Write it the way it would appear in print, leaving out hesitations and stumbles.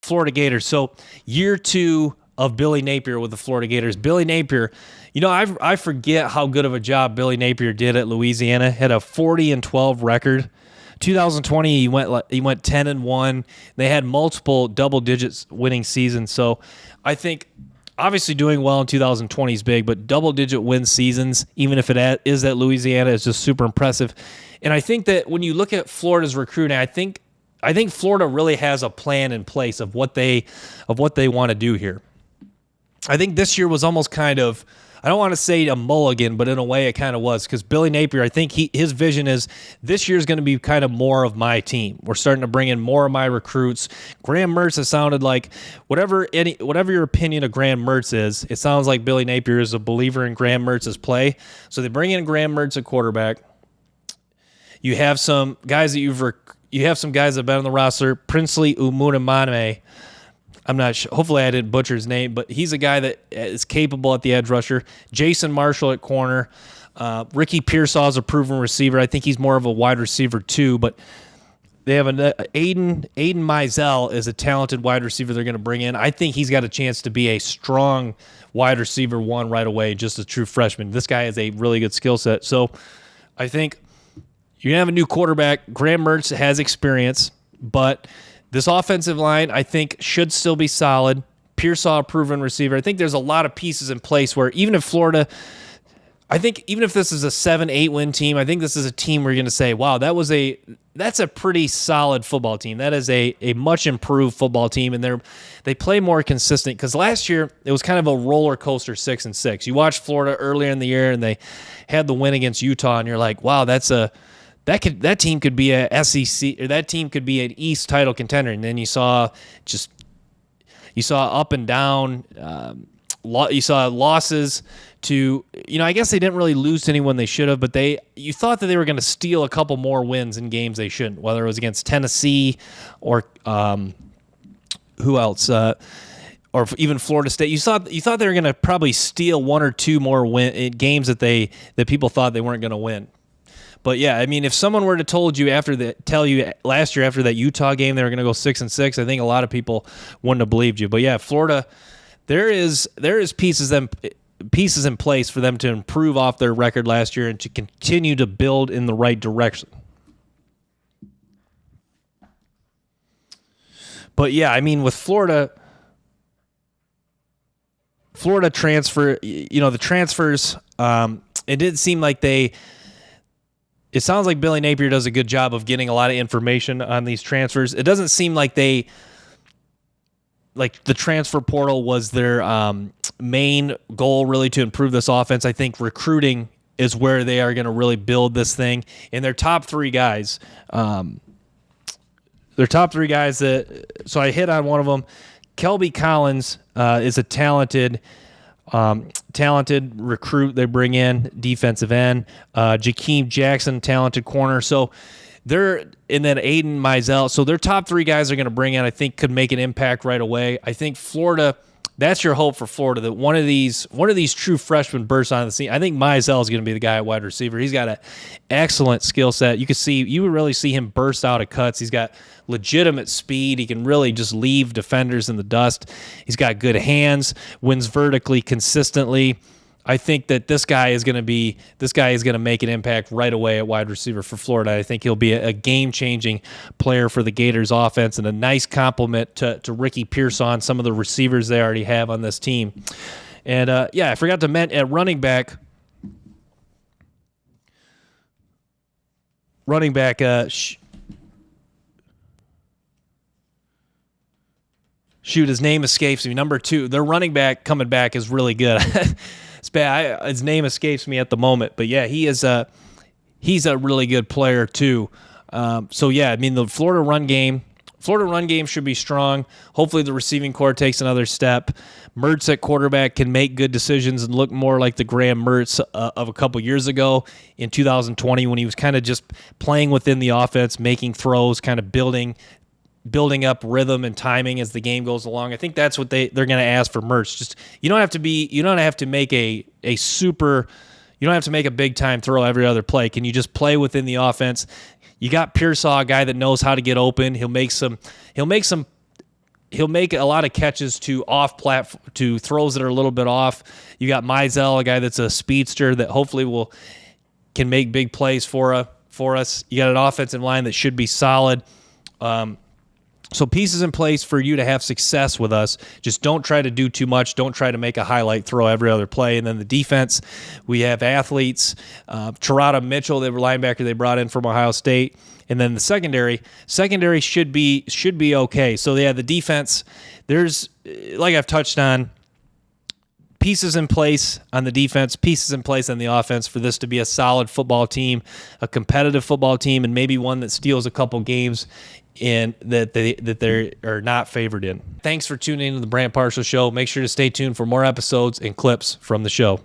Florida Gators. So year 2 of Billy Napier with the Florida Gators. Billy Napier, I forget how good of a job Billy Napier did at Louisiana. Had a 40-12 record. 2020 he went 10-1. They had multiple double digits winning seasons. So I think obviously doing well in 2020 is big, but double digit win seasons, even if it is at Louisiana, is just super impressive. And I think that when you look at Florida's recruiting, I think Florida really has a plan in place of what they want to do here. I think this year was almost kind of, I don't want to say a mulligan, but in a way it kind of was, because Billy Napier, I think his vision is this year is going to be kind of more of my team. We're starting to bring in more of my recruits. Graham Mertz has sounded like, whatever your opinion of Graham Mertz is, it sounds like Billy Napier is a believer in Graham Mertz's play. So they bring in Graham Mertz at quarterback. You have some guys that you have some guys that have been on the roster. Princely Umunamane. I'm not sure. Hopefully I didn't butcher his name, but he's a guy that is capable at the edge rusher. Jason Marshall at corner. Ricky Pearsall is a proven receiver. I think he's more of a wide receiver too, but they have Aiden Mizell is a talented wide receiver they're going to bring in. I think he's got a chance to be a strong wide receiver one right away, just a true freshman. This guy has a really good skill set. So I think you're going to have a new quarterback. Graham Mertz has experience, but this offensive line, I think, should still be solid. Pearsall, a proven receiver. I think there's a lot of pieces in place where even if Florida, I think even if this is a 7-8 win team, I think this is a team where you're going to say, wow, that's a pretty solid football team. That is a much improved football team, and they play more consistent, because last year it was kind of a roller coaster 6-6. You watched Florida earlier in the year, and they had the win against Utah, and you're like, wow, that team could be a SEC, or that team could be an East title contender. And then you saw up and down. You saw losses to, I guess they didn't really lose to anyone they should have, but you thought that they were going to steal a couple more wins in games they shouldn't, whether it was against Tennessee or who else, or even Florida State. You thought they were going to probably steal one or two more games that people thought they weren't going to win. But yeah, I mean, if someone were to tell you last year after that Utah game they were going to go 6-6, I think a lot of people wouldn't have believed you. But yeah, Florida, there is pieces in place for them to improve off their record last year and to continue to build in the right direction. But yeah, I mean, with Florida transfer, the transfers, it didn't seem like it sounds like Billy Napier does a good job of getting a lot of information on these transfers. It doesn't seem like the transfer portal was their main goal really to improve this offense. I think recruiting is where they are going to really build this thing. And their top three guys, so I hit on one of them. Kelby Collins is a talented recruit they bring in, defensive end. Jakeem Jackson, talented corner. So and then Aiden Mizell. So their top three guys are going to bring in, I think, could make an impact right away. I think Florida, that's your hope for Florida, that one of these true freshmen bursts onto the scene. I think Mizell is going to be the guy at wide receiver. He's got an excellent skill set. You would really see him burst out of cuts. He's got legitimate speed. He can really just leave defenders in the dust. He's got good hands, wins vertically consistently. I think that this guy is going to make an impact right away at wide receiver for Florida. I think he'll be a game-changing player for the Gators offense and a nice compliment to Ricky Pearsall and some of the receivers they already have on this team. And I forgot to mention at running back, his name escapes me. Number 2, their running back coming back is really good. It's bad. His name escapes me at the moment, but yeah, he's a really good player too. So yeah, I mean, the Florida run game should be strong. Hopefully the receiving core takes another step. Mertz at quarterback can make good decisions and look more like the Graham Mertz of a couple years ago in 2020, when he was kind of just playing within the offense, making throws, kind of building up rhythm and timing as the game goes along. I think that's what they're going to ask for Mertz. Just you don't have to make a big time throw every other play. Can you just play within the offense? You got Pearsall, a guy that knows how to get open. He'll make some he'll make a lot of catches to to throws that are a little bit off. You got Mizell, a guy that's a speedster that hopefully can make big plays for us. You got an offensive line that should be solid. So pieces in place for you to have success with us. Just don't try to do too much. Don't try to make a highlight throw every other play. And then the defense, we have athletes. Cherrata Mitchell, they were linebacker they brought in from Ohio State. And then the secondary should be okay. So yeah, the defense, there's, like I've touched on, pieces in place on the defense, pieces in place on the offense for this to be a solid football team, a competitive football team, and maybe one that steals a couple games in that they are not favored in. Thanks for tuning in to the Brant Parshall Show. Make sure to stay tuned for more episodes and clips from the show.